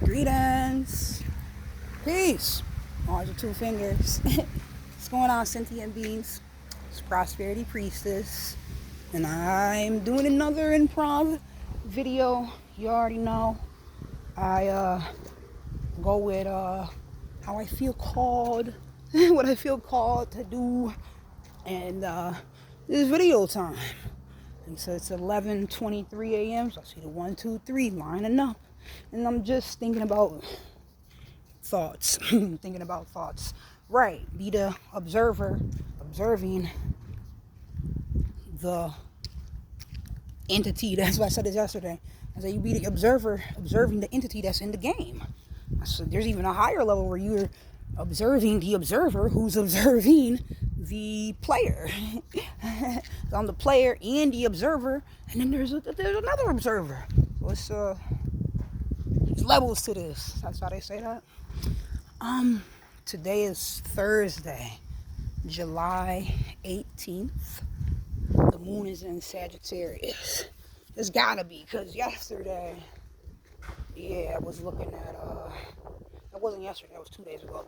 Greetings. Peace. Orange with two fingers. What's going on, sentient beings? It's Prosperity Priestess. And I'm doing another improv video. You already know. I go with how I feel called, what I feel called to do. And this is video time. And so it's 11:23 a.m. So I see the 1, 2, 3 lining up. And I'm just thinking about thoughts. Thinking about thoughts. Right. Be the observer, observing the entity. That's why I said this yesterday. I said you be the observer, observing the entity that's in the game. I said there's even a higher level where you're observing the observer who's observing the player. So I'm the player and the observer, and then there's another observer. So there's levels to this. That's how they say that. Today is Thursday, July 18th. The moon is in Sagittarius. It's gotta be, because yesterday, I was looking at, that wasn't yesterday, that was 2 days ago.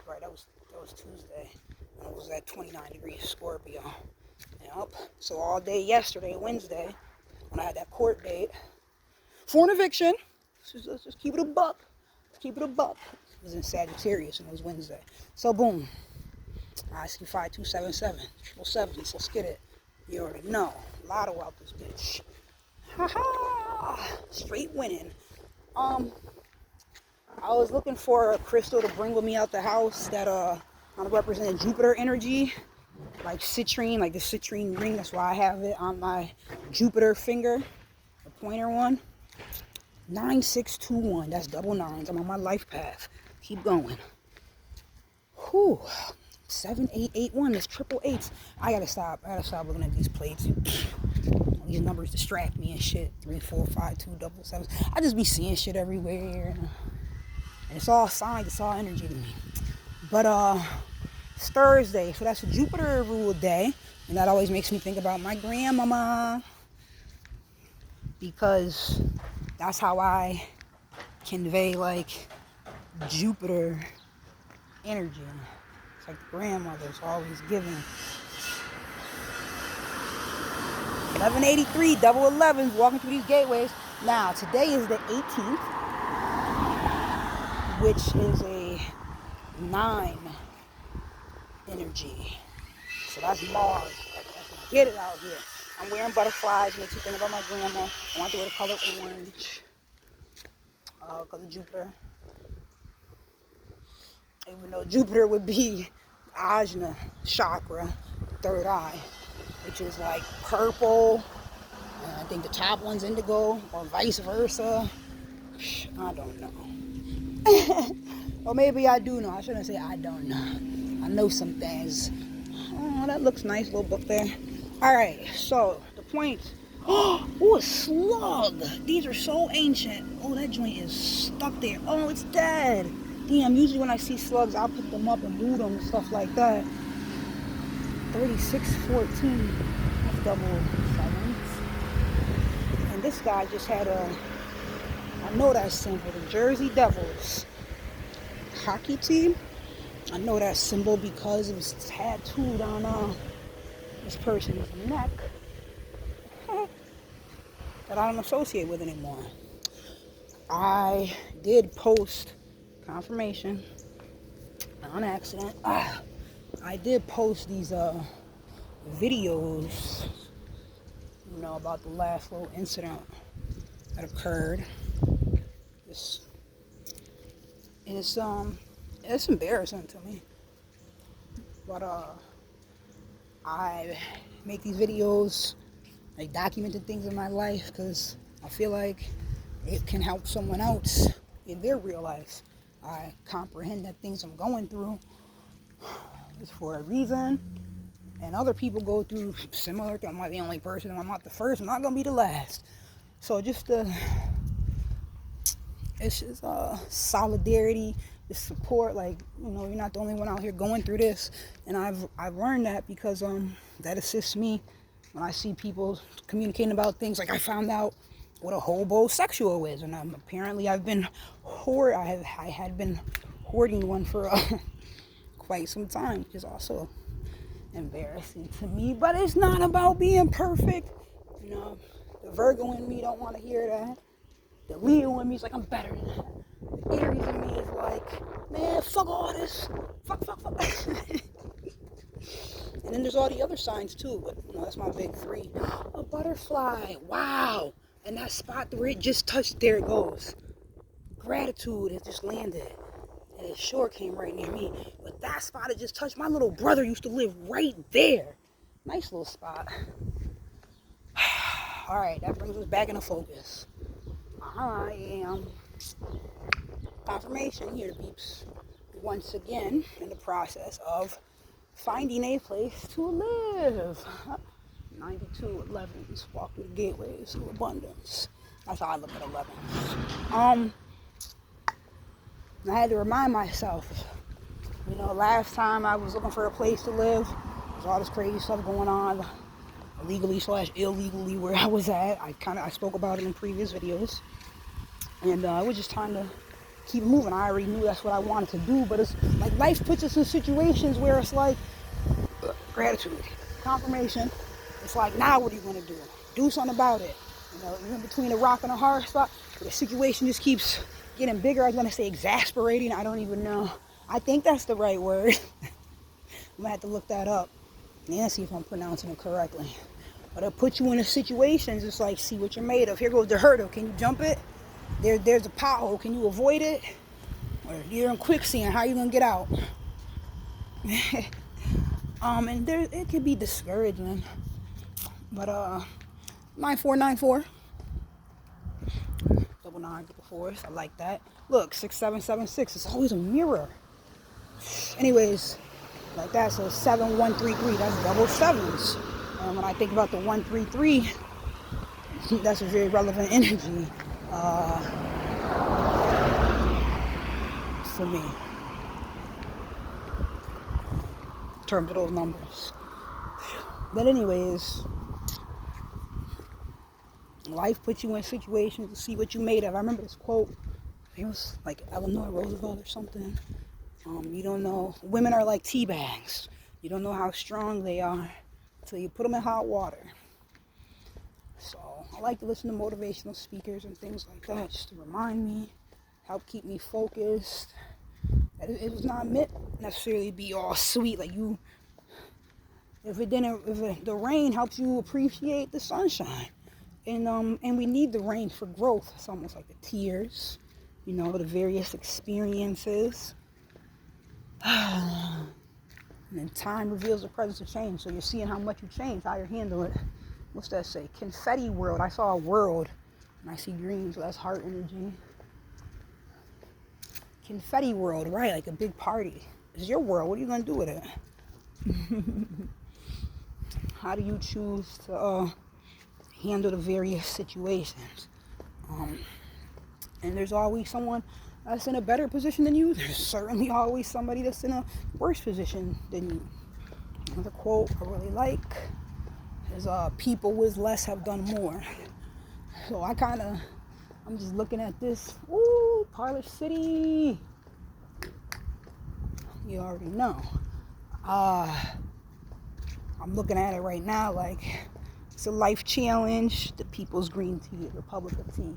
Right, that was Tuesday. And it was at 29 degrees Scorpio. Yep. So all day yesterday, Wednesday, when I had that court date for an eviction, let's just keep it a buck. Keep it a buck. It was in Sagittarius and it was Wednesday. So boom. I see 5277, 777. Let's get it. You already know. Lotto out this bitch. Ha ha! Straight winning. I was looking for a crystal to bring with me out the house that represented Jupiter energy, like citrine, like the citrine ring. That's why I have it on my Jupiter finger, the pointer one. 9621. That's double nines. I'm on my life path. Keep going. Whew. 7881. That's triple eights. I gotta stop looking at these plates. These numbers distract me and shit. 3, 4, 5, 2, double sevens. I just be seeing shit everywhere. And it's all signs, it's all energy to me. But it's Thursday, so that's a Jupiter ruled day. And that always makes me think about my grandmama. Because that's how I convey like Jupiter energy. It's like the grandmother's always giving. 1183, double 11s, walking through these gateways. Now, today is the 18th, which is a 9 energy. So that's Mars. Let's get it out here. I'm wearing butterflies. Makes you think about my grandma. I want to wear the color orange. Because of Jupiter. Even though Jupiter would be Ajna chakra, third eye, which is like purple. And I think the top one's indigo, or vice versa. I don't know. Or maybe I do know. I shouldn't say I don't know. I know some things. Oh, that looks nice, little book there. All right, so the points. Oh, a slug. These are so ancient. Oh, that joint is stuck there. Oh, it's dead. Damn, usually when I see slugs, I'll pick them up and move them and stuff like that. 3614. That's double sevens. And this guy just had I know that symbol, the Jersey Devils hockey team. I know that symbol because it was tattooed on this person's neck that I don't associate with anymore. I did post confirmation on accident. I did post these videos, about the last little incident that occurred. It's embarrassing to me, but I make these videos, like documenting things in my life, because I feel like it can help someone else in their real life. I comprehend that things I'm going through is for a reason, and other people go through similar things. I'm not the only person. I'm not the first. I'm not gonna be the last. So it's just solidarity, the support. Like, you're not the only one out here going through this, and I've learned that because that assists me when I see people communicating about things. Like I found out what a hobosexual is, and apparently I've been I had been hoarding one for quite some time, which is also embarrassing to me. But it's not about being perfect, you know. The Virgo in me don't want to hear that. The Leo in me is like, I'm better than that. The Aries in me is like, man, fuck all this, fuck. And then there's all the other signs too, but you know, that's my big three. A butterfly, wow. And that spot where it just touched, there it goes. Gratitude, it just landed. And it sure came right near me. But that spot it just touched, my little brother used to live right there. Nice little spot. Alright, that brings us back into focus. I am confirmation here, peeps. Once again, in the process of finding a place to live. 92 11s, walk through the gateways of abundance. That's how I look at 11s. I had to remind myself, you know, last time I was looking for a place to live, there's all this crazy stuff going on, illegally where I was at. I spoke about it in previous videos, and it was just time to keep moving. I already knew that's what I wanted to do, but it's like life puts us in situations where it's like gratitude, confirmation. It's like, now what are you going to do? Do something about it. You know, you're in between a rock and a hard spot, but the situation just keeps getting bigger. I was going to say exasperating. I don't even know. I think that's the right word. I'm going to have to look that up and see if I'm pronouncing it correctly. But it puts you in a situation, just like, see what you're made of. Here goes the hurdle. Can you jump it? There's a pothole. Can you avoid it? Or you're in quicksand. How are you going to get out? And it could be discouraging. But 9494 9944s, I like that. Look, 6776, it's always a mirror. Anyways, like that, so 7133, that's double sevens. And when I think about the 133, that's a very relevant energy for me in terms of those numbers. But anyways, life puts you in situations to see what you made of. I remember this quote. It was like Eleanor Roosevelt or something. You don't know. Women are like tea bags. You don't know how strong they are until you put them in hot water. So I like to listen to motivational speakers and things like that, just to remind me, help keep me focused. It was not meant necessarily to be all sweet. Like you, the rain helps you appreciate the sunshine. And we need the rain for growth. It's almost like the tears, you know, the various experiences. And then time reveals the presence of change. So you're seeing how much you change, how you handle it. What's that say? Confetti world. I saw a world, and I see green, so that's heart energy. Confetti world, right? Like a big party. It's your world. What are you going to do with it? How do you choose to handle the various situations? And there's always someone that's in a better position than you. There's certainly always somebody that's in a worse position than you. Another quote I really like is people with less have done more. So I'm just looking at this. Ooh, Parlor City. You already know. I'm looking at it right now like it's a life challenge. The People's Green Tea, Republican Tea.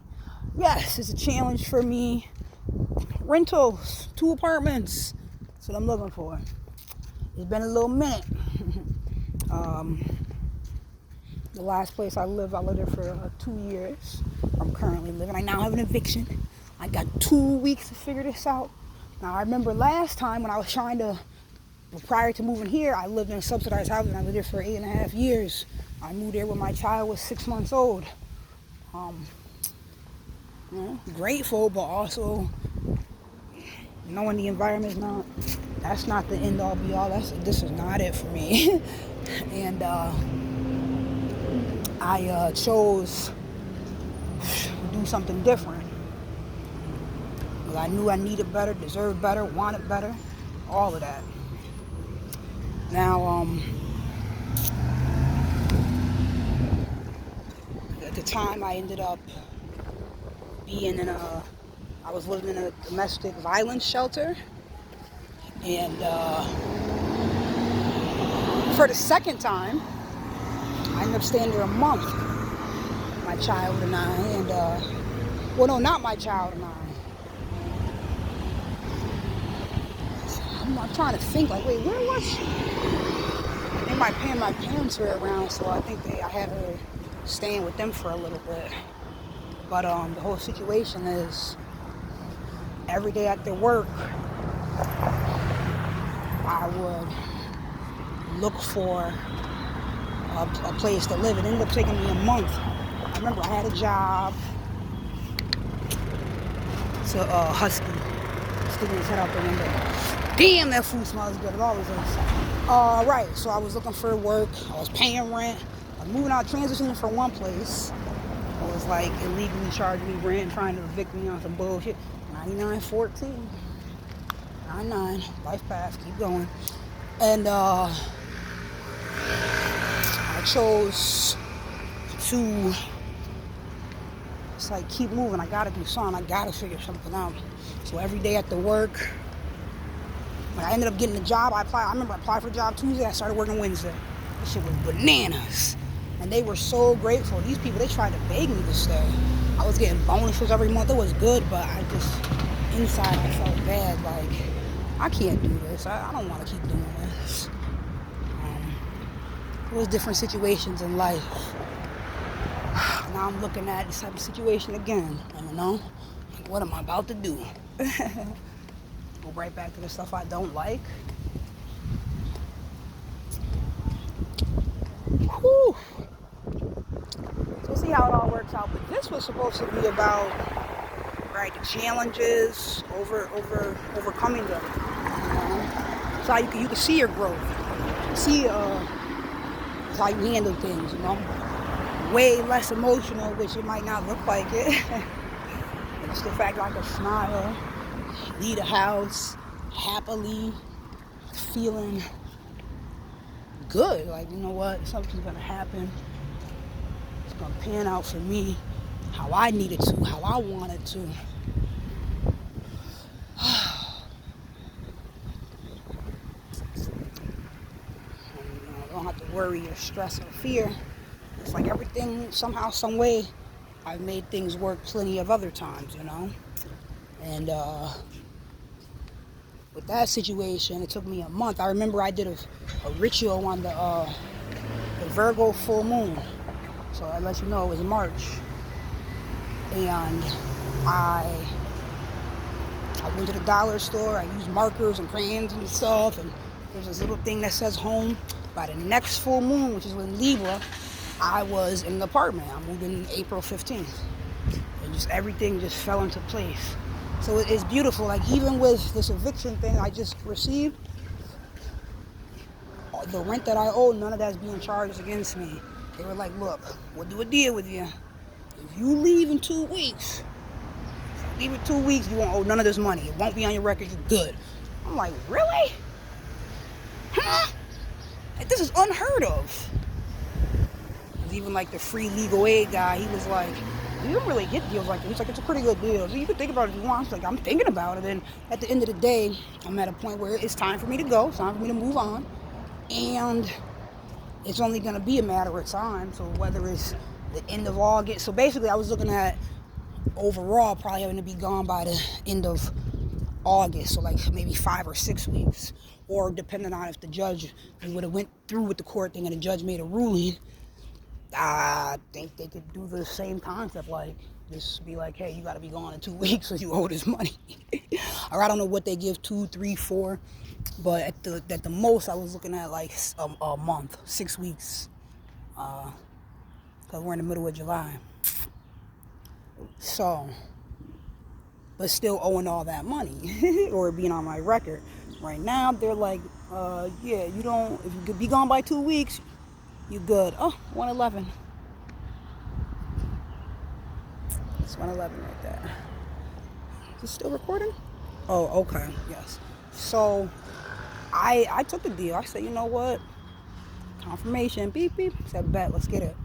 Yes, it's a challenge for me. Rentals, 2 apartments. That's what I'm looking for. It's been a little minute. The last place I lived there for 2 years. I'm currently living. I now have an eviction. I got 2 weeks to figure this out. Now, I remember last time when I was prior to moving here, I lived in a subsidized housing. I lived there for 8.5 years. I moved there when my child was 6 months old. Grateful, but also knowing the environment that's not the end all be all. This is not it for me. And I chose to do something different. Because I knew I needed better, deserved better, wanted better, all of that. Now, at the time I ended up I was living in a domestic violence shelter, and for the second time, I ended up staying there a month. My child and I, and well, no, not my child and I. I'm trying to think, like, wait, where was she? I think my parents were around, so I think I had her staying with them for a little bit. But the whole situation is, every day after work, I would look for a place to live. It ended up taking me a month. I remember I had a job. It's a husky sticking his head out the window. Damn, that food smells good. It always does. Right, so I was looking for work. I was paying rent. I was moving out, transitioning from one place. It was like illegally charging me rent, trying to evict me on some bullshit. 99.14. 99. Life path. Keep going. And I chose to like keep moving. I gotta do something. I gotta figure something out. So every day after work, when I ended up getting a job, I remember I applied for a job Tuesday. I started working Wednesday. This shit was bananas. And they were so grateful. These people, they tried to beg me to stay. I was getting bonuses every month. It was good, but I just, inside, I felt bad. Like, I can't do this. I don't want to keep doing this. It was different situations in life. Now I'm looking at this type of situation again. Like, what am I about to do? Go right back to the stuff I don't like. Whew. So we'll see how it all works out. But this was supposed to be about, right, the challenges, overcoming them. So you can see your growth. See how you handle things, way less emotional, which it might not look like it. It's the fact that I can smile, leave the house happily, feeling good. Like, you know what? Something's gonna happen. It's gonna pan out for me how I needed to, how I wanted to. I don't have to worry or stress or fear. It's like everything, somehow, some way, I've made things work plenty of other times, And with that situation, it took me a month. I remember I did a ritual on the Virgo full moon. So I let you know it was March. And I went to the dollar store. I used markers and crayons and stuff. And there's this little thing that says home. By the next full moon, which is in Libra, I was in an apartment. I moved in April 15th. And just everything just fell into place. So it's beautiful. Like, even with this eviction thing I just received, the rent that I owe, none of that's being charged against me. They were like, look, we'll do a deal with you. If you leave in 2 weeks, you won't owe none of this money. It won't be on your record. You're good. I'm like, really? Huh? Like, this is unheard of. Even like the free legal aid guy, he was like, you don't really get deals like this. He's like, it's a pretty good deal. So you can think about it if you want. I was like, I'm thinking about it. And at the end of the day, I'm at a point where it's time for me to go. It's time for me to move on. And it's only going to be a matter of time. So whether it's the end of August. So basically, I was looking at overall probably having to be gone by the end of August. So like maybe 5 or 6 weeks. Or depending on if the judge would have went through with the court thing and the judge made a ruling. I think they could do the same concept, like just be like, hey, you got to be gone in 2 weeks or you owe this money. Or I don't know what they give, 2, 3, 4, but at the most I was looking at like a month, 6 weeks, because we're in the middle of July. So, but still owing all that money or being on my record. Right now they're like, yeah, you don't, if you could be gone by 2 weeks, you good. Oh, 111. It's 111 right there. Is it still recording? Oh, okay. Yes. So I took the deal. I said, you know what? Confirmation. Beep, beep. I said, bet. Let's get it.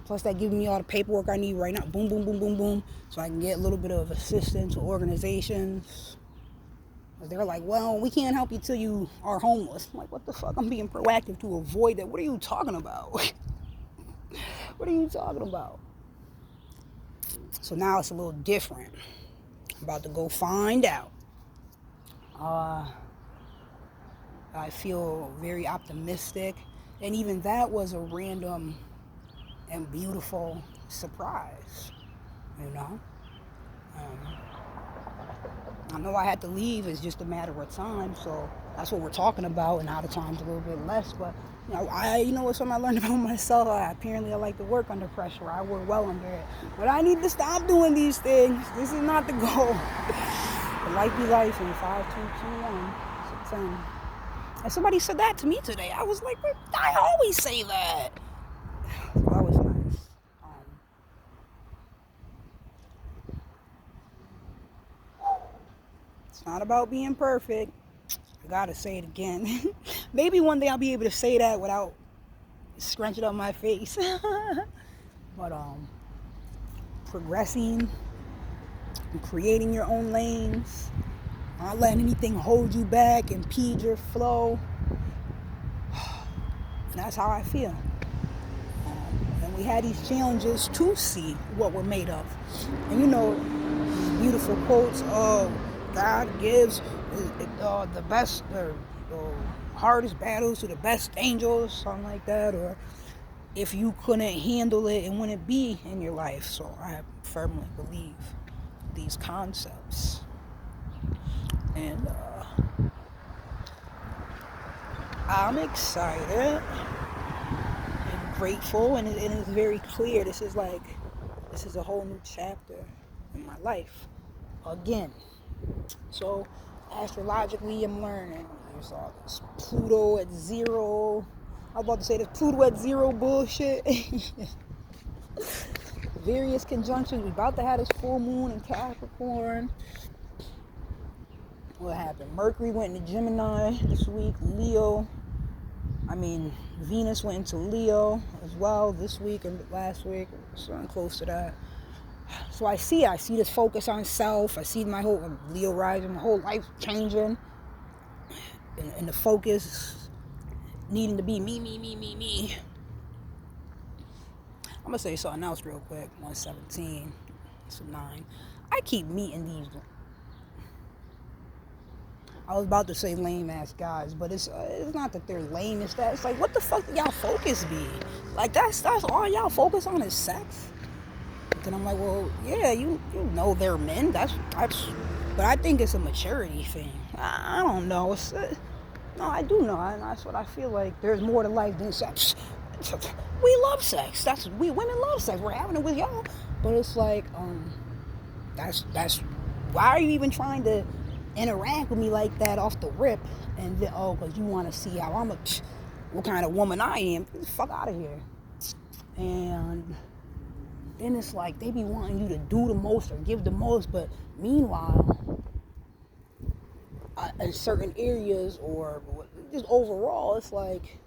Plus, that gives me all the paperwork I need right now. Boom, boom, boom, boom, boom. So I can get a little bit of assistance with organizations. They're like, well, we can't help you till you are homeless. I'm like, what the fuck? I'm being proactive to avoid that. What are you talking about? What are you talking about? So now it's a little different. I'm about to go find out. I feel very optimistic. And even that was a random and beautiful surprise, you know? I know I had to leave. It's just a matter of time. So that's what we're talking about. And now the time's a little bit less. But, you know what's something I learned about myself? Apparently I like to work under pressure. I work well under it. But I need to stop doing these things. This is not the goal. But life be life in 5, 2, 2, 1. 10. And somebody said that to me today. I was like, I always say that. So that was nice. It's not about being perfect. I gotta say it again. Maybe one day I'll be able to say that without scrunching up my face. But progressing and creating your own lanes, not letting anything hold you back, impede your flow. And that's how I feel. And we had these challenges to see what we're made of. And these beautiful quotes, God gives the best, the hardest battles to the best angels, something like that. Or if you couldn't handle it, it wouldn't be in your life. So I firmly believe these concepts. And I'm excited and grateful, and it's very clear. This is a whole new chapter in my life again. So astrologically, I'm learning. There's all this Pluto at 0. I was about to say this Pluto at 0 bullshit. Various conjunctions. We about to have this full moon in Capricorn. What happened? Mercury went into Gemini this week. Venus went into Leo as well this week and last week, something close to that. So I see this focus on self. I see my whole Leo rising, my whole life changing, and the focus needing to be me. I'm gonna say something else real quick. 117, it's a 9. I keep meeting these. I was about to say lame ass guys, but it's not that they're lame. It's that it's like, what the fuck do y'all focus be? Like that's all y'all focus on is sex. Then I'm like, well, yeah, you know they're men. That's, but I think it's a maturity thing. I don't know. No, I do know. That's what I feel like. There's more to life than sex. We love sex. Women love sex. We're having it with y'all. But it's like, that's why are you even trying to interact with me like that off the rip? And then, because you want to see how what kind of woman I am. Get the fuck out of here. And then it's like they be wanting you to do the most or give the most, but meanwhile, in certain areas or just overall, it's like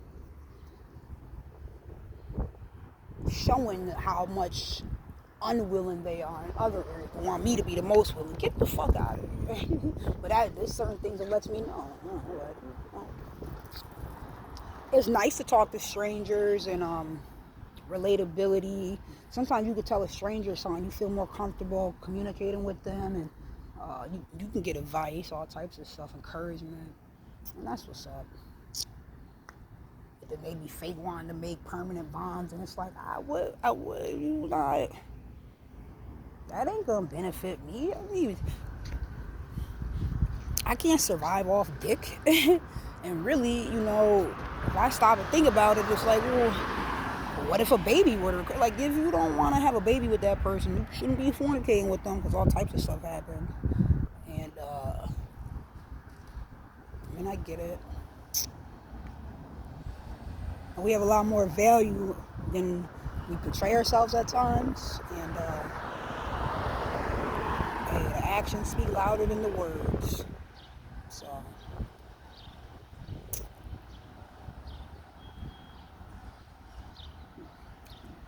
showing how much unwilling they are in other areas. They want me to be the most willing. Get the fuck out of here. But there's certain things that lets me know. It's nice to talk to strangers and relatability. Sometimes you could tell a stranger something, you feel more comfortable communicating with them, and you can get advice, all types of stuff, encouragement, and that's what's up. It made me fake wanting to make permanent bonds, and it's like, I would, you like, that ain't gonna benefit me. I can't survive off dick. And really, if I stop and think about it, it's like, well, what if a baby were to, like, if you don't want to have a baby with that person, you shouldn't be fornicating with them, because all types of stuff happen. And I get it. And we have a lot more value than we portray ourselves at times, and the actions speak louder than the words. So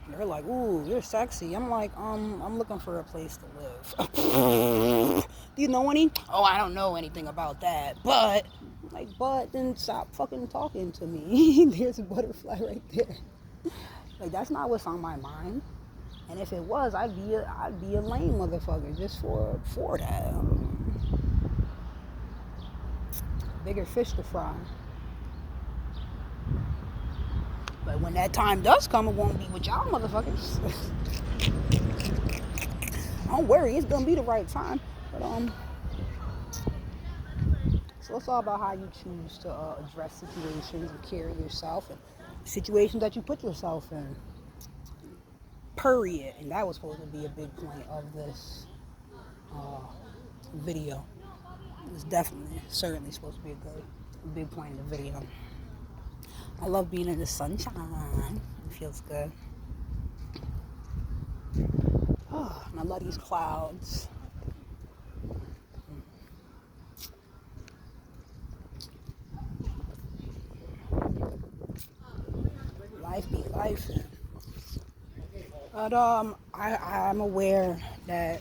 They're like, ooh, you're sexy. I'm like, I'm looking for a place to live. Do you know any? Oh, I don't know anything about that. But, like, but then stop fucking talking to me. There's a butterfly right there. Like, that's not what's on my mind. And if it was, I'd be a lame motherfucker just for that. Bigger fish to fry. But when that time does come, it won't be with y'all motherfuckers. Don't worry, it's gonna be the right time. But so it's all about how you choose to address situations and carry yourself and situations that you put yourself in. Period. And that was supposed to be a big point of this video. It's definitely, certainly supposed to be a big point in the video. I love being in the sunshine. It feels good. Oh, and I love these clouds. Life be life. But I'm aware that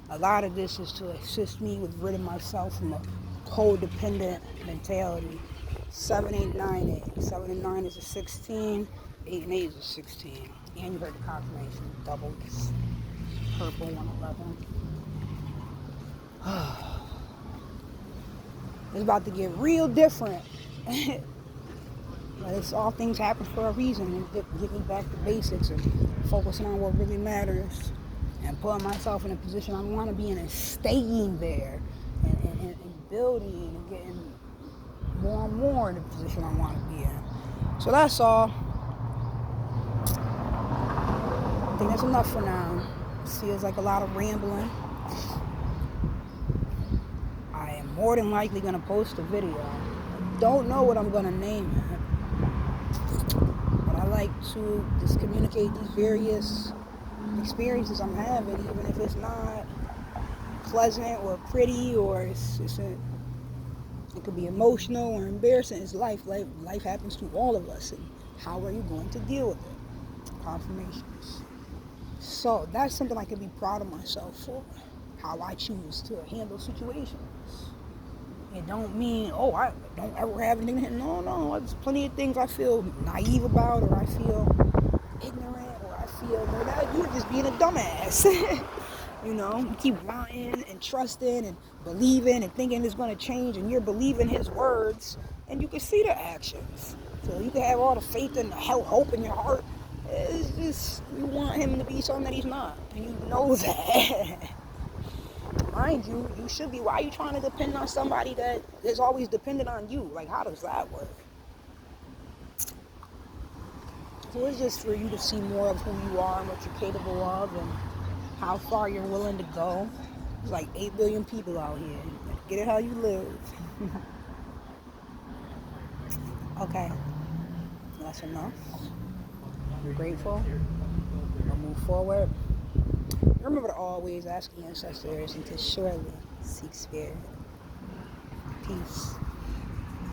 a lot of this is to assist me with ridding myself from a codependent mentality. 7, 8, 9, 8. 7 and 9 is a 16. 8 and 8 is a 16. And you heard the confirmation. Doubles. Purple 111. It's about to get real different. But it's all things happen for a reason. And get me back to basics and focusing on what really matters. And putting myself in a position I want to be in and staying there. And building and getting more and more in the position I want to be in. So that's all. I think that's enough for now. It feels like a lot of rambling. I am more than likely going to post a video. I don't know what I'm going to name it. But I like to just communicate these various experiences I'm having, even if it's not pleasant or pretty or it could be emotional or embarrassing. It's life. Life happens to all of us, and how are you going to deal with it? Confirmations. So that's something I can be proud of myself for, how I choose to handle situations. It don't mean, oh, I don't ever have anything. No, there's plenty of things I feel naive about, or I feel ignorant, or I feel that you're just being a dumbass. You know, you keep wanting and trusting and believing and thinking it's going to change, and you're believing his words, and you can see the actions. So you can have all the faith and the hope in your heart. It's just, you want him to be something that he's not, and you know that. Mind you, you should be. Why are you trying to depend on somebody that is always dependent on you? Like, how does that work? So it's just for you to see more of who you are and what you're capable of and how far you're willing to go. There's like 8 billion people out here. Get it how you live. Okay, that's enough. I'm grateful. I'll move forward. Remember to always ask the ancestors and to surely seek spirit. Peace.